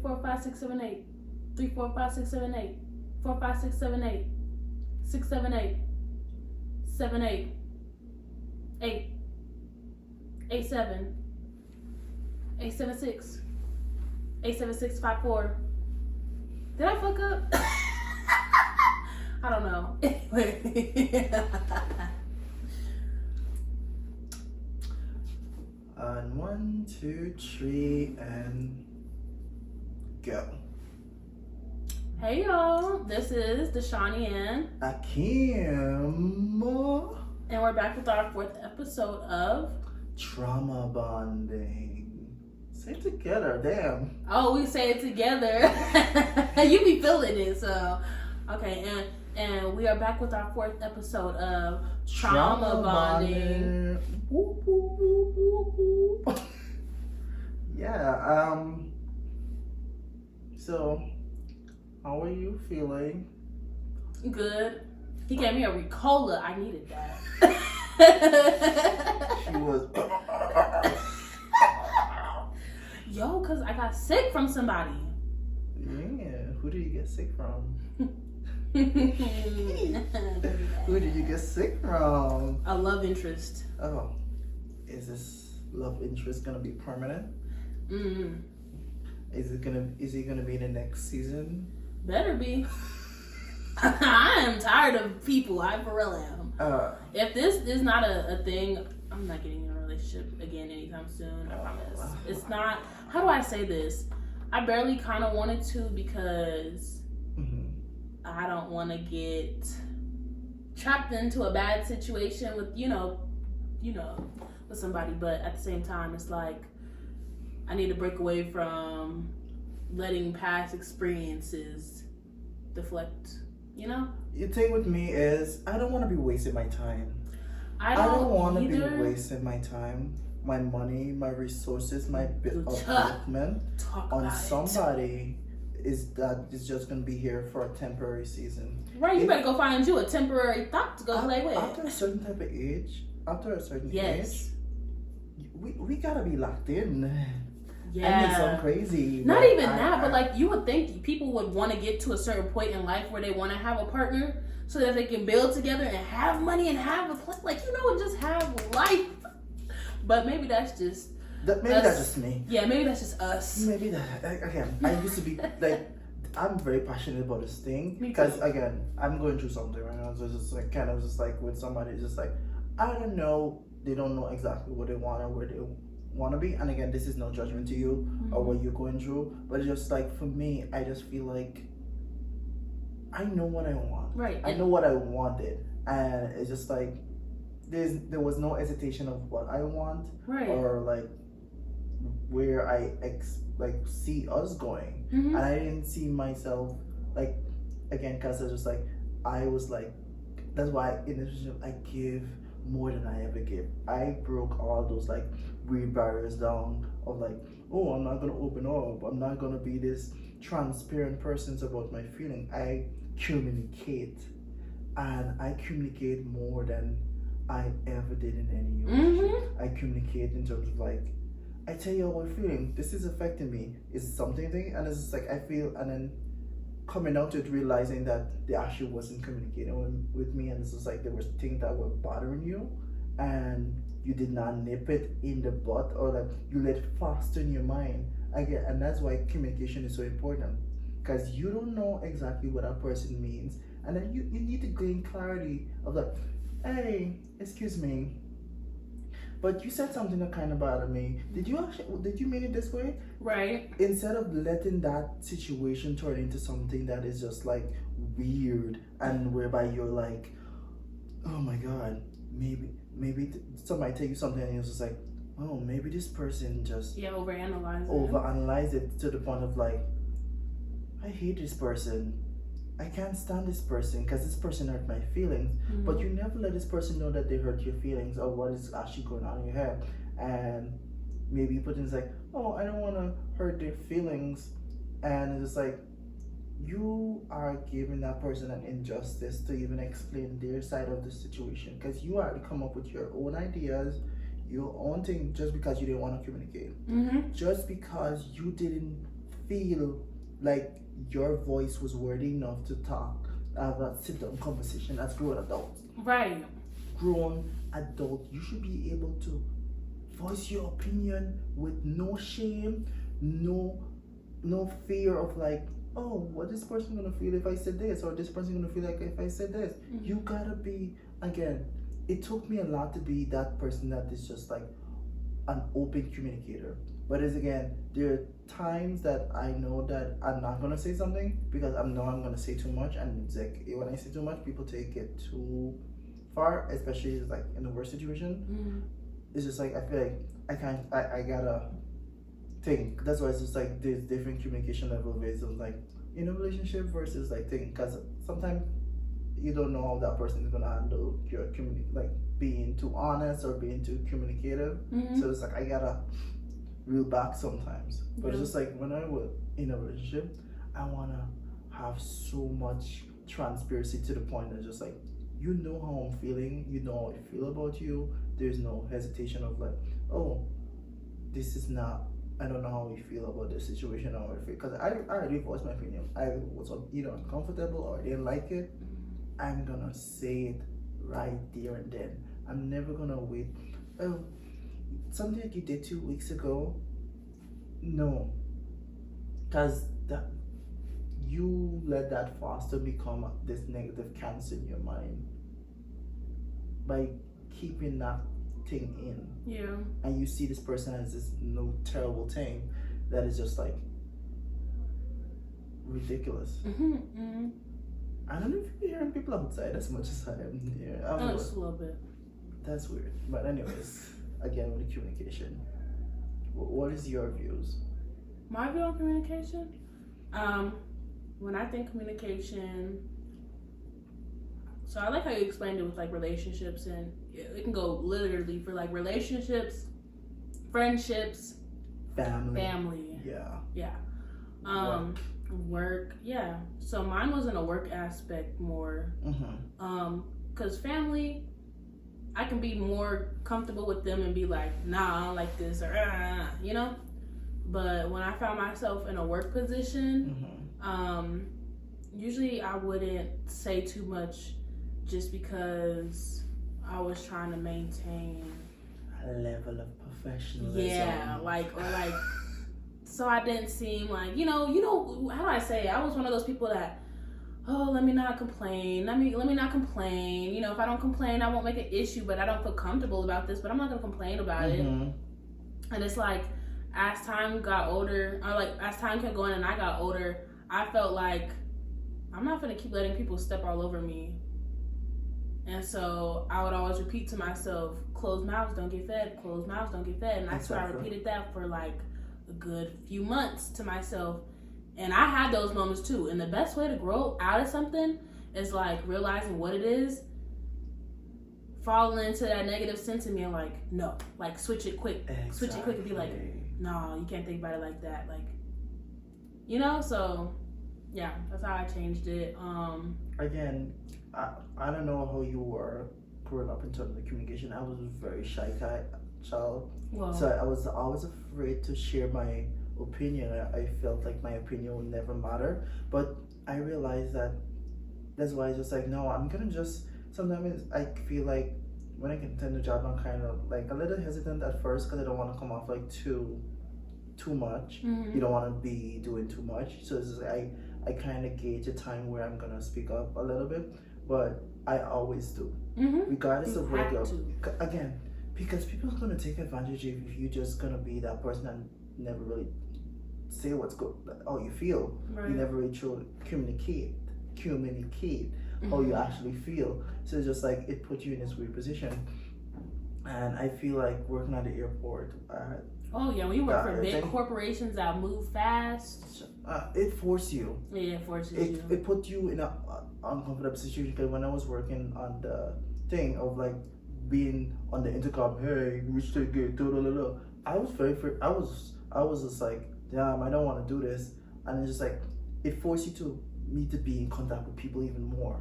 4, 5, 6, 7, 8. 3, 4, 5, 6, 7, 8. 4, 5, 6, 7, 8. 6, 7, 8. 7, 8. 8. 8, 7. 8, 7, 6. 8, 7, 6, 5, 4. Did I fuck up? I don't know. On 1, 2, 3, and go. Hey y'all, this is Dashani and Akeem. And we're back with our 4th episode of Trauma bonding. Say it together, damn. Oh, we say it together. You be feeling it, so okay, and we are back with our 4th episode of Trauma bonding. Whoop, whoop, whoop, whoop, whoop. Yeah, so how are you feeling? Good. He gave me a Ricola. I needed that. She was Yo, cause I got sick from somebody. Yeah, who did you get sick from? Who Who did you get sick from? A love interest. Oh, is this love interest gonna be permanent? Mm. Is it gonna be the next season? Better be. I am tired of people. I for real am. If this is not a thing, I'm not getting in a relationship again anytime soon. I promise. It's not. How do I say this? I barely kind of wanted to because I don't want to get trapped into a bad situation with with somebody. But at the same time, it's like I need to break away from letting past experiences deflect. You know? The thing with me is I don't want to be wasting my time. I don't want to be either. wasting my time, my money, my resources, my upliftment on somebody is just gonna be here for a temporary season. Right, you better go find you a temporary thought to go play with. After a certain type of age, age, we gotta be locked in. Yeah. And it's so crazy. Not even that, but like you would think people would want to get to a certain point in life where they want to have a partner so that they can build together and have money and have and just have life. But maybe that's just that's just me. Yeah, maybe that's just us. Maybe that again. I used to be like I'm very passionate about this thing because again I'm going through something right now. So it's just like kind of just like with somebody, it's just like I don't know. They don't know exactly what they want or where they want to be. And again, this is no judgment to you or what you're going through, but it's just like for me, I just feel like I know what I want. Right. I know what I wanted, and it's just like there was no hesitation of what I want, right, or like where I see us going, and I didn't see myself like again because I just like I was like that's why in this relationship I give more than I ever give. I broke all those like weird barriers down of like, oh, I'm not gonna open up. I'm not gonna be this transparent person about my feeling. I communicate, and I communicate more than I ever did in any relationship. I communicate in terms of like, I tell you how I'm feeling. This is affecting me. It's something, and it's just like I feel, and then coming out to it, realizing that they actually wasn't communicating with me, and it's just like there was things that were bothering you, and you did not nip it in the butt, or like you let it faster in your mind. Again, and that's why communication is so important, because you don't know exactly what that person means, and then you need to gain clarity of like, hey, excuse me, but you said something that kind of bothered me. Did you mean it this way? Right. Instead of letting that situation turn into something that is just like weird and whereby you're like, oh my god, maybe somebody tell you something and you're just like, oh, maybe this person just overanalyze it to the point of like, I hate this person. I can't stand this person because this person hurt my feelings. But you never let this person know that they hurt your feelings or what is actually going on in your head. And maybe you put things like, oh, I don't want to hurt their feelings. And it's just like, you are giving that person an injustice to even explain their side of the situation, because you already come up with your own ideas, your own thing, just because you didn't want to communicate. Just because you didn't feel like your voice was worthy enough to talk, have a sit down conversation as grown adults. Right. Grown adult, you should be able to voice your opinion with no shame, no fear of like, oh, what this person gonna feel if I said this, or this person gonna feel like if I said this. You gotta be, again, it took me a lot to be that person that is just like an open communicator. But as again, there are times that I know that I'm not gonna say something because I know I'm gonna say too much, and it's like when I say too much, people take it too far, especially like in the worst situation. It's just like I feel like I gotta think. That's why it's just like there's different communication level ways of like in a relationship versus like thing, because sometimes you don't know how that person is gonna handle your like being too honest or being too communicative. So it's like I gotta reel back sometimes. But it's just like when I was in a relationship, I wanna have so much transparency to the point that just like, you know how I'm feeling, you know how I feel about you. There's no hesitation of like, oh, this is not, I don't know how we feel about this situation or if because I already voiced my opinion. I was either uncomfortable or I didn't like it. I'm gonna say it right there and then. I'm never gonna wait. Oh, something that you did 2 weeks ago. No, because that you let that foster become this negative cancer in your mind by keeping that thing in. Yeah. And you see this person as this terrible thing that is just like ridiculous. I don't know if you're hearing people outside as much as I am here. Just a little bit. That's weird. But anyways, again with the communication, what is your views? My view on communication? When I think communication, so I like how you explained it with like relationships, and it can go literally for like relationships, friendships, family. Yeah. Work. Yeah. So mine was in a work aspect more. Cause family, I can be more comfortable with them and be like, nah, I don't like this, or you know. But when I found myself in a work position, usually I wouldn't say too much, just because I was trying to maintain a level of professionalism. Yeah, so I didn't seem like, you know, how do I say it? I was one of those people that, oh, let me not complain. Let me not complain. You know, if I don't complain, I won't make an issue, but I don't feel comfortable about this, but I'm not going to complain about it. And it's like, as time got older, or like as time kept going and I got older, I felt like I'm not going to keep letting people step all over me. And so I would always repeat to myself, closed mouths don't get fed, closed mouths don't get fed. And I swear I repeated that for like a good few months to myself. And I had those moments too. And the best way to grow out of something is like realizing what it is, falling into that negative sense and being like, no, like switch it quick. Switch it quick and be like, no, you can't think about it like that. Like, you know, so yeah, that's how I changed it. Again, I don't know how you were growing up in terms of communication. I was a very shy child. Whoa. So I was always afraid to share my opinion. I felt like my opinion would never matter. But I realized that's why I was just like, no, I'm gonna just, sometimes I feel like when I get into the job, I'm kind of like a little hesitant at first because I don't want to come off like too much. You don't want to be doing too much. So it's just, I kind of gauge a time where I'm gonna speak up a little bit, but I always do, regardless of what you're. Again, because people are gonna take advantage if you're just gonna be that person and never really say how you feel. Right. You never really truly communicate how you actually feel. So it's just like it puts you in this weird position. And I feel like working at the airport. When you work for big corporations that move fast, it forces you. Yeah, it forces you. It put you in an uncomfortable situation. Because when I was working on the thing of like being on the intercom, hey, which ticket, I was very free. I was just like, damn, I don't want to do this. And it's just like it forced you to need to be in contact with people even more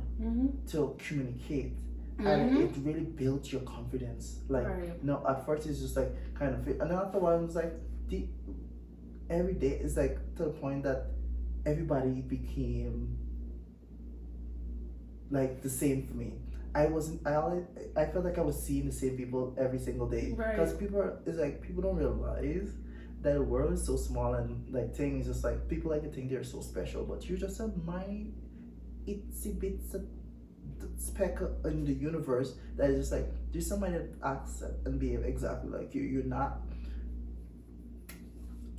to communicate. And it really built your confidence. Like, no, at first it's just like kind of fit. And then after a while, it was like, every day it's like to the point that everybody became like the same for me. I felt like I was seeing the same people every single day. Because people don't realize that the world is so small, and like things just like people like to think they're so special, but you're just a minor itsy bitsy speck in the universe that is just like there's somebody that acts and behave exactly like you. You're not.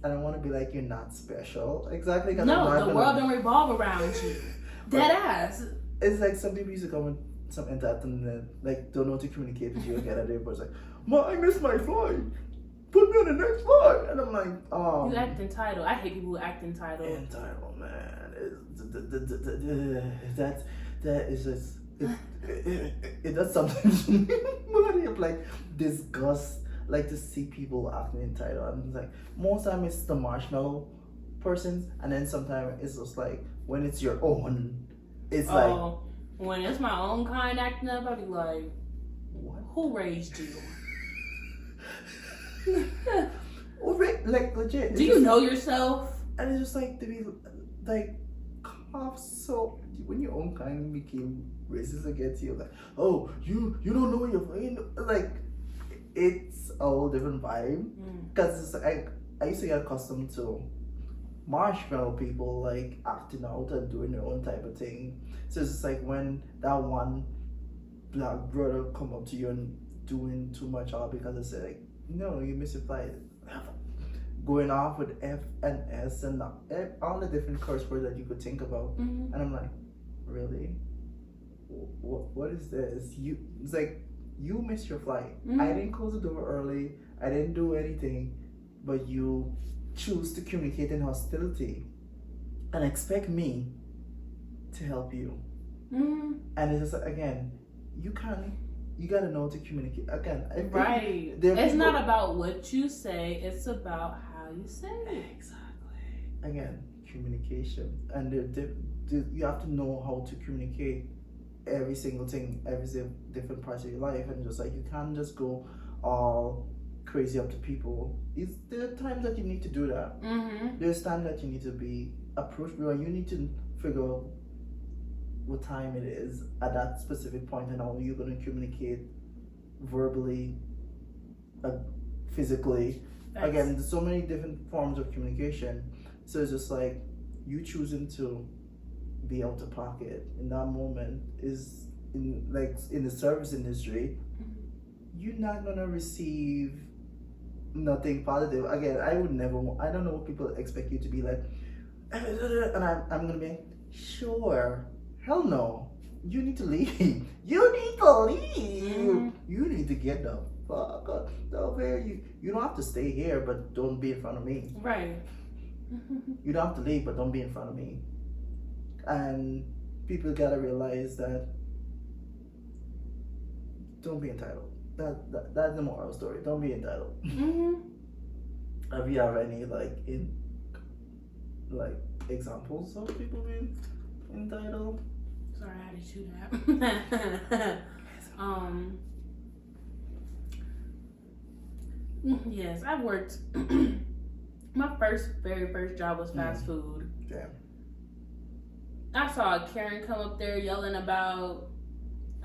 I don't want to be like you're not special. Exactly. No, the world don't revolve around you. Dead ass. It's like some people used to come with some entitlement, like don't know how to communicate with you again, and everybody's like, I missed my flight. Put me on the next flight. And I'm like, you act entitled. I hate people who act entitled. Entitled, man. That is just it does something to me. Of like disgust, like to see people acting entitled. I'm like, most time it's the marshmallow persons, and then sometimes it's just like when it's your own, it's like when it's my own kind acting up, I'll be like, what? Who raised you? Like legit. Do you know yourself? And it's just like to be like so when your own kind became racist against you, like, oh, you don't know what you're playing, like it's a whole different vibe. Because it's like I used to get accustomed to marshmallow people like acting out and doing their own type of thing. So it's just like when that one black brother come up to you and doing too much all because it's like, no, you miss your flight. Going off with F and S and all the different curse words that you could think about. And I'm like, really? What is this? It's like, you missed your flight. I didn't close the door early. I didn't do anything. But you choose to communicate in hostility and expect me to help you. And it's just, again, you gotta know to communicate. Again, right. It's not about what you say, it's about how you say it. Exactly. Again, communication. And you have to know how to communicate every single thing, every different parts of your life. And just like, you can't just go all crazy up to people. There are times that you need to do that. There's times that you need to be approachable, and you need to figure out what time it is at that specific point and how you're going to communicate verbally, physically. Again, there's so many different forms of communication. So it's just like you choosing to be out of pocket in that moment is in the service industry. You're not gonna receive nothing positive. Again, I don't know what people expect you to be like, and I'm gonna be sure. Hell no. You need to leave. You need to leave. You need to get the fuck up over here. You don't have to stay here, but don't be in front of me. Right. You don't have to leave, but don't be in front of me. And people gotta realize that don't be entitled. That's the moral story. Don't be entitled. Have you have any examples of people being entitled? Sorry, I had to chew that. Yes, I've worked. My very first job was fast food. Damn. I saw a Karen come up there yelling about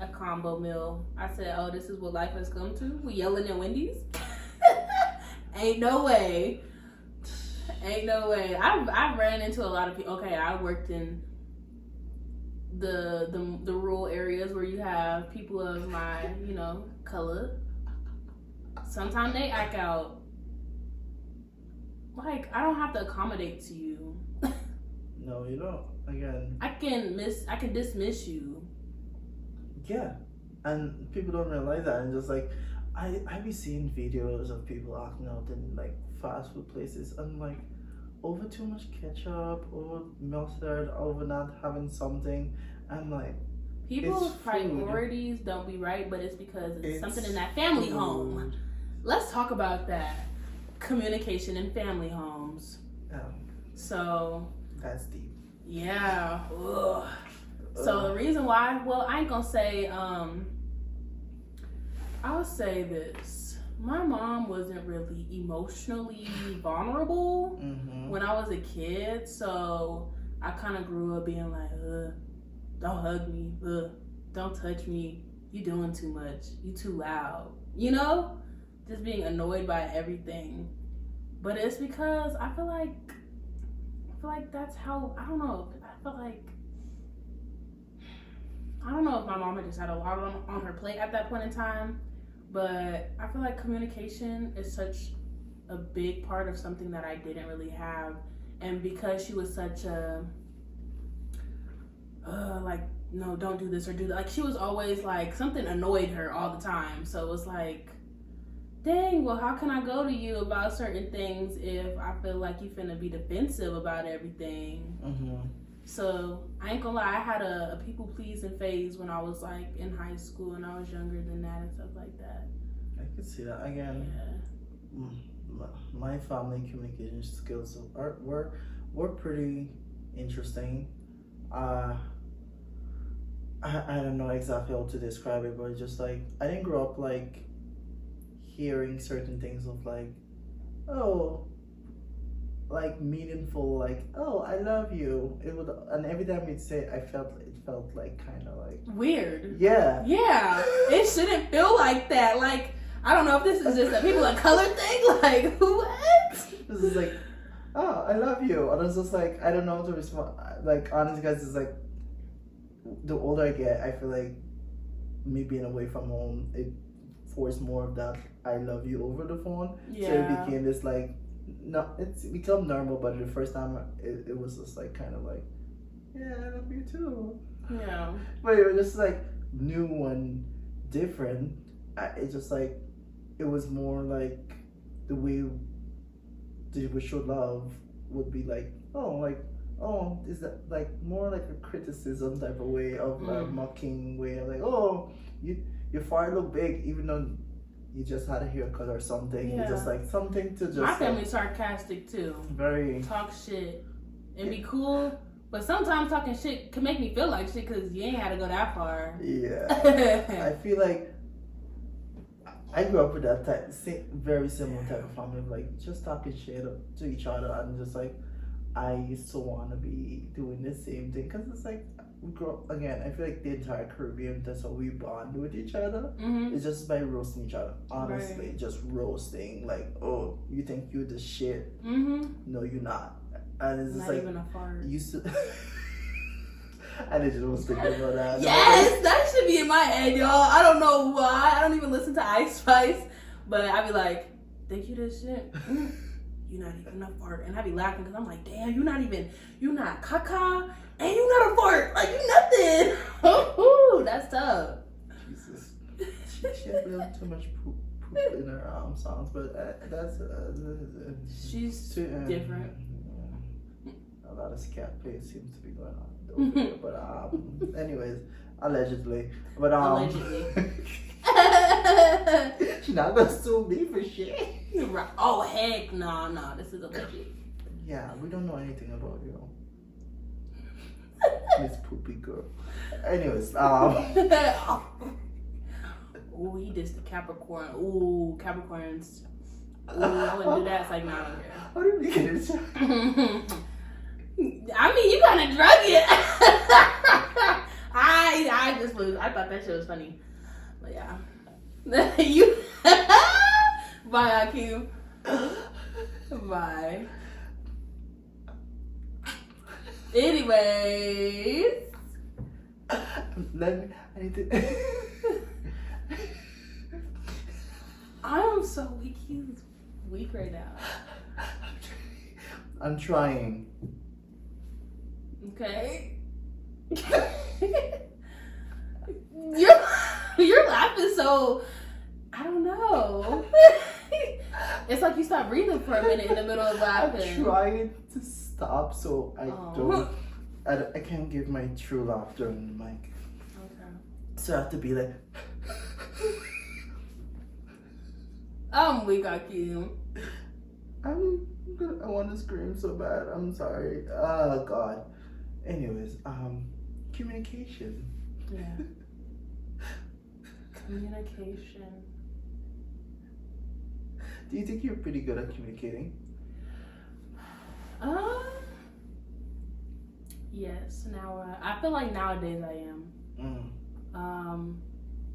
a combo meal. I said, "Oh, this is what life has come to? We yelling at Wendy's? Ain't no way. Ain't no way." I've ran into a lot of people. Okay, I worked in the rural areas where you have people of my, color. Sometimes they act out like I don't have to accommodate to you. No, you don't. Again, I can dismiss you. Yeah, and people don't realize that. And just like I be seeing videos of people acting out in like fast food places, and like over too much ketchup, over mustard, over not having something. I'm like, people's priorities don't be right, but it's because it's something in that family home. Let's talk about that. Communication in family homes. So that's deep. Yeah. Ugh. So the reason why, well, I ain't gonna say, I'll say this. My mom wasn't really emotionally vulnerable when I was a kid, so I kind of grew up being like, don't hug me, don't touch me, you doing too much, you too loud, you know? Just being annoyed by everything. But it's because I feel like that's how, I don't know if my mama just had a lot on her plate at that point in time, but I feel like communication is such a big part of something that I didn't really have. And because she was such a, like, no, don't do this or do that. Like, she was always like, something annoyed her all the time. So it was like, dang, well, how can I go to you about certain things if I feel like you finna be defensive about everything? So I ain't gonna lie, I had a people pleasing phase when I was like in high school and I was younger than that and stuff like that. I can see that. Again, my family communication skills were pretty interesting. I don't know exactly how to describe it, but just like I didn't grow up like hearing certain things of like, oh, like meaningful, like, oh, I love you. It would, and every time we'd say, it felt like kind of like weird. Yeah. It shouldn't feel like that. Like, I don't know if this is just a people of color thing. Like, what? This is like, oh, I love you, and it's just like I don't know how to respond. Like, honestly, guys, it's like the older I get, I feel like me being away from home, it forced more of that I love you over the phone. Yeah. So it became this like. No, it's become normal, but the first time it was just like kind of like, yeah, I love you too. Yeah. But it was just like new and different. It just like, it was more like the way they would show love would be like, oh, is that like more like a criticism type of way of mocking way of like, oh, your fart look big, even though you just had a haircut or something. Yeah. It's just like something to just. My family's sarcastic too. Very. Talk shit and be cool, but sometimes talking shit can make me feel like shit because you ain't had to go that far. Yeah. I feel like I grew up with that very similar type of family of like just talking shit to each other, and just like I used to want to be doing the same thing because it's like. We grow up, again, I feel like the entire Caribbean, that's how we bond with each other. It's just by roasting each other. Honestly, right. Just roasting. Like, oh, you think you're the shit. No, you're not. And it's just not like, even a fart. Used to. I just was thinking about that. Yes, that should be in my head, y'all. I don't know why. I don't even listen to Ice Spice. But I be like, think you this shit? You're not even a fart. And I be laughing because I'm like, damn, you're not caca. And you not a fart, like you nothing. That's tough. Jesus, she had a little too much poop in her songs, but that's she's too different. A lot of scat play seems to be going on over there, but anyways, allegedly, but allegedly, she not gonna sue me for shit. Right. Oh heck, no, this is alleged. Yeah, we don't know anything about you. Miss Poopy Girl. Anyways, Ooh, he dissed the Capricorn. Ooh, Capricorns. Ooh, I wouldn't do that. It's like, nah, I don't care. How did we get into I mean, you kind of drug it. I just was. I thought that shit was funny. But yeah. You. Bye, Akeem. Bye. Anyways. I need to. I am so weak. He's weak right now. I'm trying. Okay. You're laughing so. I don't know. It's like you stopped breathing for a minute in the middle of laughing. I'm trying to stop so I don't. I can't give my true laughter on the mic. Okay. So I have to be like. I'm weak, Akeem. I want to scream so bad. I'm sorry. Oh God. Anyways, communication. Yeah. Communication. Do you think you're pretty good at communicating? Yes. Now I feel like nowadays I am.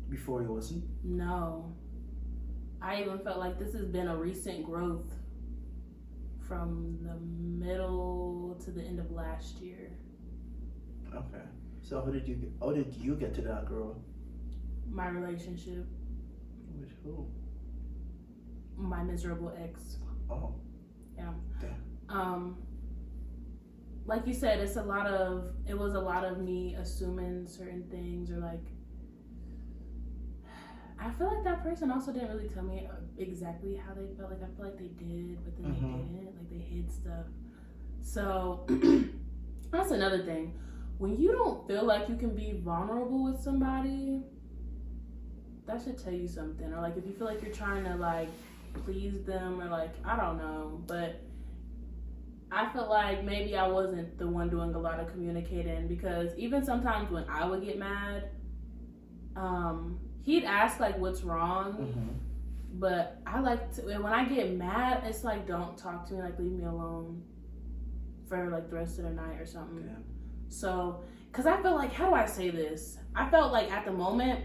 Before you wasn't? No. I even felt like this has been a recent growth from the middle to the end of last year. Okay. So how did you get to that growth? My relationship. With who? My miserable ex. Oh. Yeah. Damn. Like you said, it was a lot of me assuming certain things, or like, I feel like that person also didn't really tell me exactly how they felt. Like, I feel like they did, but then they didn't. Like, they hid stuff. So, that's another thing. When you don't feel like you can be vulnerable with somebody, that should tell you something. Or, like, if you feel like you're trying to, like, please them, or, like, I don't know. But I felt like maybe I wasn't the one doing a lot of communicating, because even sometimes when I would get mad, he'd ask like, what's wrong? But I like to, when I get mad, it's like, don't talk to me, like leave me alone for like the rest of the night or something. Yeah. So, cause I felt like, how do I say this? I felt like at the moment,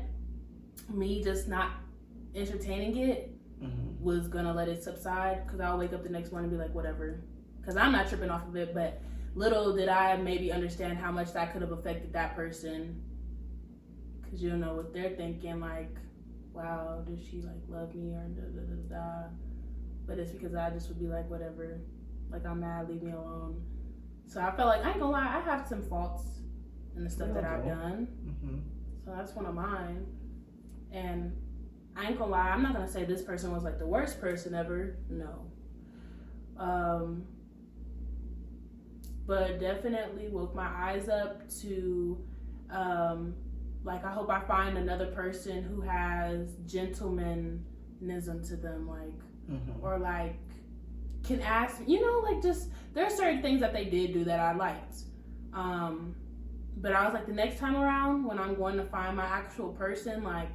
me just not entertaining it was gonna let it subside, cause I'll wake up the next morning and be like, whatever. Cause I'm not tripping off of it, but little did I maybe understand how much that could have affected that person. Cause you don't know what they're thinking, like, wow, does she like love me or da da da da? But it's because I just would be like, whatever, like I'm mad, leave me alone. So I felt like, I ain't gonna lie, I have some faults in the stuff that I've done. So that's one of mine. And I ain't gonna lie, I'm not gonna say this person was like the worst person ever. No. But definitely woke my eyes up to, like, I hope I find another person who has gentlemanism to them, like, or like can ask, you know, like, just, there are certain things that they did do that I liked. But I was like, the next time around, when I'm going to find my actual person, like,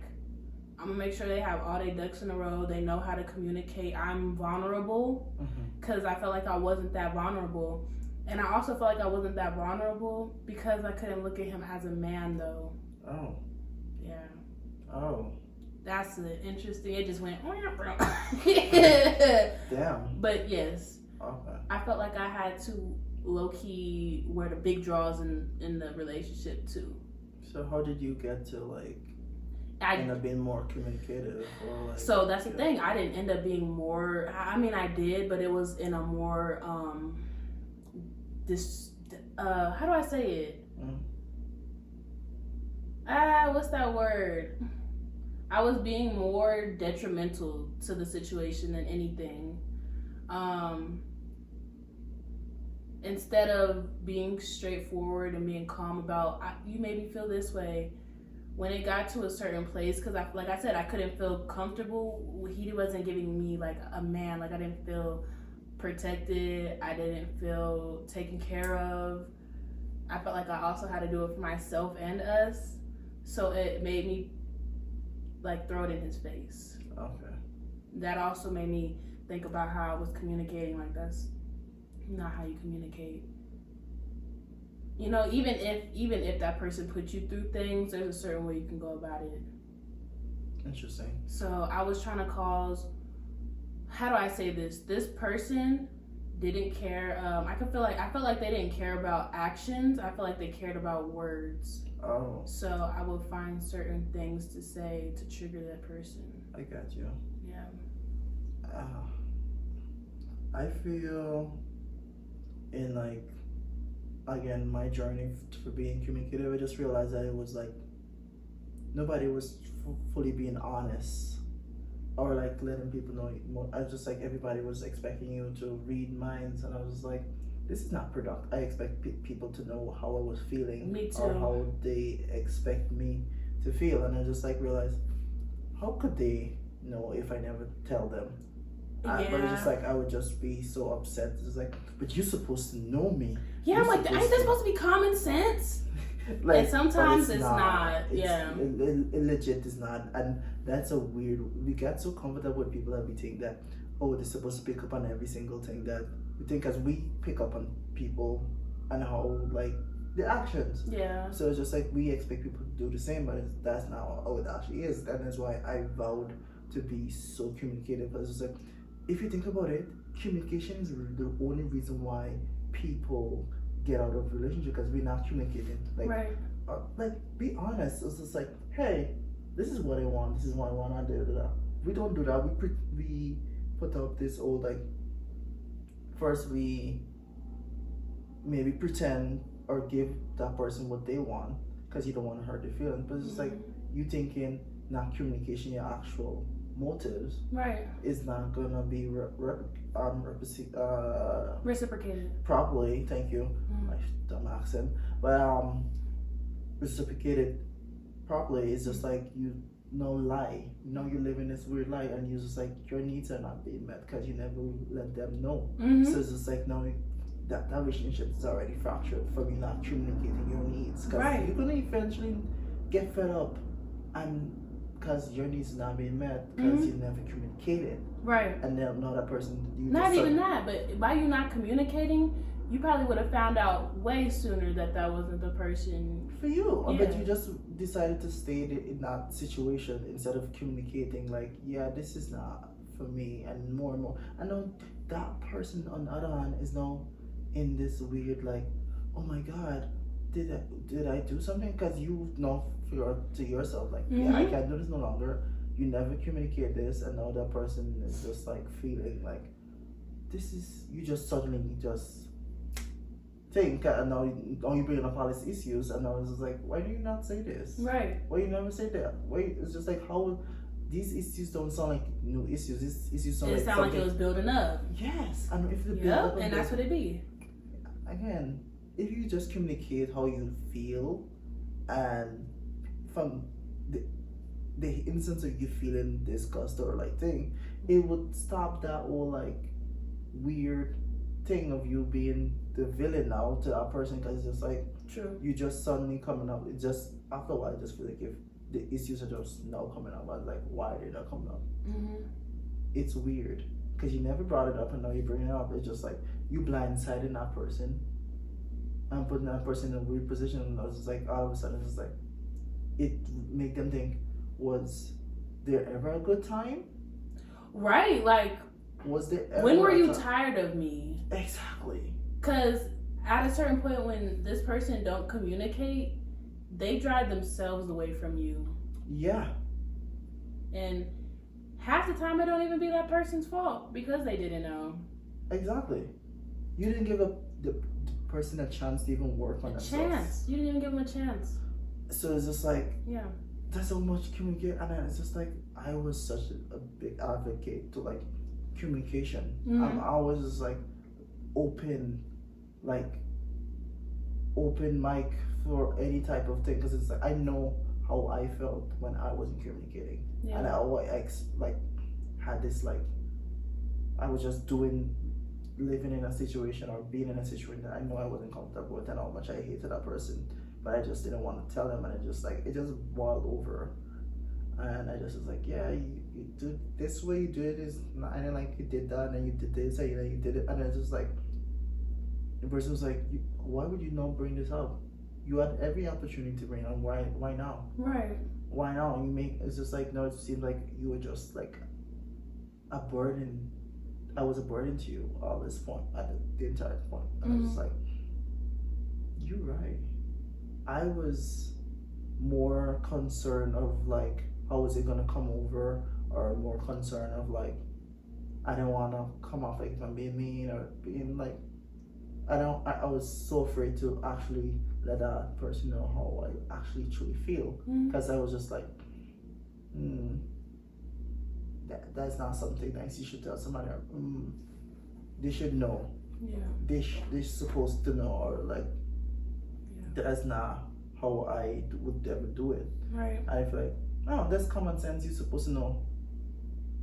I'm gonna make sure they have all their ducks in a row. They know how to communicate. I'm vulnerable, because I felt like I wasn't that vulnerable. And I also felt like I wasn't that vulnerable because I couldn't look at him as a man, though. Oh. Yeah. Oh. That's interesting. It just went. Damn. But yes. Okay. I felt like I had to low key wear the big draws in the relationship too. So how did you get to like end up being more communicative? Or like, so that's the thing. I didn't end up being more. I mean, I did, but it was in a more how do I say it? What's that word? I was being more detrimental to the situation than anything. Instead of being straightforward and being calm about, you made me feel this way. When it got to a certain place, because like I said, I couldn't feel comfortable. He wasn't giving me like a man. Like I didn't feel protected. I didn't feel taken care of. I felt like I also had to do it for myself and us. So it made me like throw it in his face. Okay. That also made me think about how I was communicating. Like, that's not how you communicate. You know, even if that person put you through things, there's a certain way you can go about it. Interesting. So I was trying to cause, how do I say this? This person didn't care. I felt like they didn't care about actions. I felt like they cared about words. Oh. So I would find certain things to say to trigger that person. I got you. Yeah. I feel in like, again, my journey for being communicative, I just realized that it was like nobody was fully being honest or like letting people know more. I was just like, everybody was expecting you to read minds, and I was just like, this is not productive. I expect people to know how I was feeling. Me too. Or how they expect me to feel. And I just like realized, how could they know if I never tell them? Yeah. But it's just like, I would just be so upset. It's like, but you're supposed to know me. Yeah, I'm like, ain't that supposed to be common sense? Like, and sometimes it's not. Yeah. It legit is not. And that's a weird, we got so comfortable with people that we think that, oh, they're supposed to pick up on every single thing that we think, because we pick up on people and how, like, the actions. Yeah. So it's just like we expect people to do the same, but that's not how it actually is. And that's why I vowed to be so communicative. Because it's like, if you think about it, communication is the only reason why people get out of relationship, because we're not communicating. Like, right. Like, be honest. It's just like, hey, this is what I want. This is what I want. We don't do that. We put up this old, like, first we maybe pretend or give that person what they want because you don't want to hurt their feelings. But it's just like you thinking not communication your actual motives, right, is not gonna be reciprocated properly. Thank you, my dumb accent. But reciprocated properly is just like you lie. You know you're living this weird lie, and you're just like your needs are not being met because you never let them know. So it's just like now that relationship is already fractured from you not communicating your needs, because you're gonna eventually get fed up, and because your needs are not being met because you never communicated, right? And then another person, not even that, but by you not communicating, you probably would have found out way sooner that wasn't the person for you. Yeah. But you just decided to stay in that situation instead of communicating, like, yeah, this is not for me, and more. I know that person on the other hand is now in this weird, like, oh my god, did I do something? Because you know to yourself, like, yeah, I can't do this no longer. You never communicate this, and now that person is just like feeling like this is, you just suddenly just think, and now you bring up all these issues, and now it's just like, why do you not say this? Right. Why you never say that? Why? It's just like, how these issues don't sound like new issues. These issues sound like it was building up. Yes, and if the build up, and that's what it be. Again, if you just communicate how you feel, and from the instance of you feeling disgust or like thing, it would stop that whole like weird thing of you being the villain now to that person, because it's just like, true, you just suddenly coming up. It just, after a while, I just feel like if the issues are just now coming up, I'm like, why are they not coming up? It's weird because you never brought it up, and now you bring it up. It's just like you blindsiding that person and putting that person in a weird position, and it's just like all of a sudden it's just like it make them think, was there ever a good time? Right, like, was there ever when were you tired of me? Exactly. Because at a certain point when this person don't communicate, they drive themselves away from you. Yeah. And half the time it don't even be that person's fault because they didn't know. Exactly. You didn't give the person a chance to even work on themselves. You didn't even give them a chance. So it's just like, yeah, that's so much communicate, and then it's just like, I was such a big advocate to like communication. I'm always just like open mic for any type of thing, because it's like I know how I felt when I wasn't communicating, and I always like had this like I was just living in a situation or being in a situation that I know I wasn't comfortable with, and how much I hated that person, but I just didn't want to tell them, and it just boiled over, and I just was like, yeah, you do this way, you do it is not, and then like you did that, and then you did this, and you did it, and it's just like the person was like, why would you not bring this up? You had every opportunity to bring it up. Why now? Right. Why now? It's just like, no, it seemed like you were just like a burden. I was a burden to you all this point, at the entire point. And I was just like, you're right. I was more concerned of like, how is it gonna come over, or more concerned of like, I don't wanna come off like if I'm being mean or being like, I was so afraid to actually let that person know how I actually truly feel, because I was just like, that's not something nice you should tell somebody. They should know. Yeah. They're supposed to know, or like, that's not how I would ever do it. Right. I feel like, oh, that's common sense. You're supposed to know.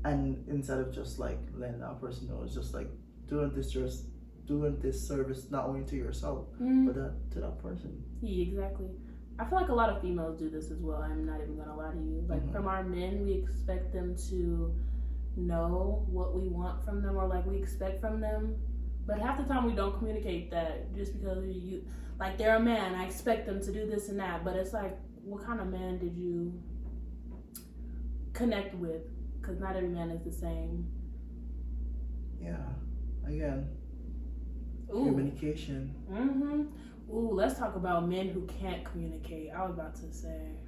And instead of just like letting that person know, it's just like doing this service not only to yourself, but to that person. Yeah, exactly. I feel like a lot of females do this as well. I'm not even gonna lie to you. Like from our men, we expect them to know what we want from them or like we expect from them. But half the time we don't communicate that just because you, like they're a man, I expect them to do this and that. But it's like, what kind of man did you connect with? Because not every man is the same. Yeah. Again, Ooh. Communication. Ooh, let's talk about men who can't communicate. I was about to say.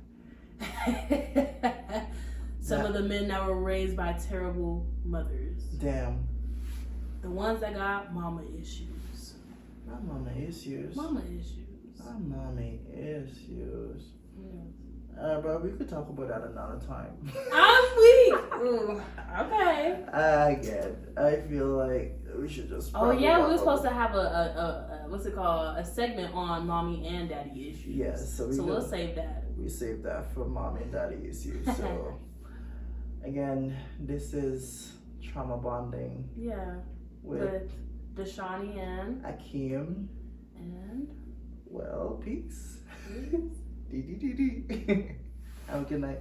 Some of the men that were raised by terrible mothers. Damn. The ones that got mama issues. Not mama issues. Mama issues. Not mommy issues. Yeah. But we could talk about that another time. I'm weak. Ooh, okay. Again, I feel like we should just. Oh yeah, we were supposed to have a what's it called? A segment on mommy and daddy issues. Yes, so we'll save that. We saved that for mommy and daddy issues. So again, this is trauma bonding. Yeah. With Dashani and Akeem. And well, peace. Have a good night.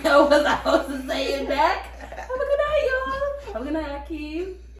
Was I supposed to say it back? Have a good night, y'all. Have a good night, Akeem.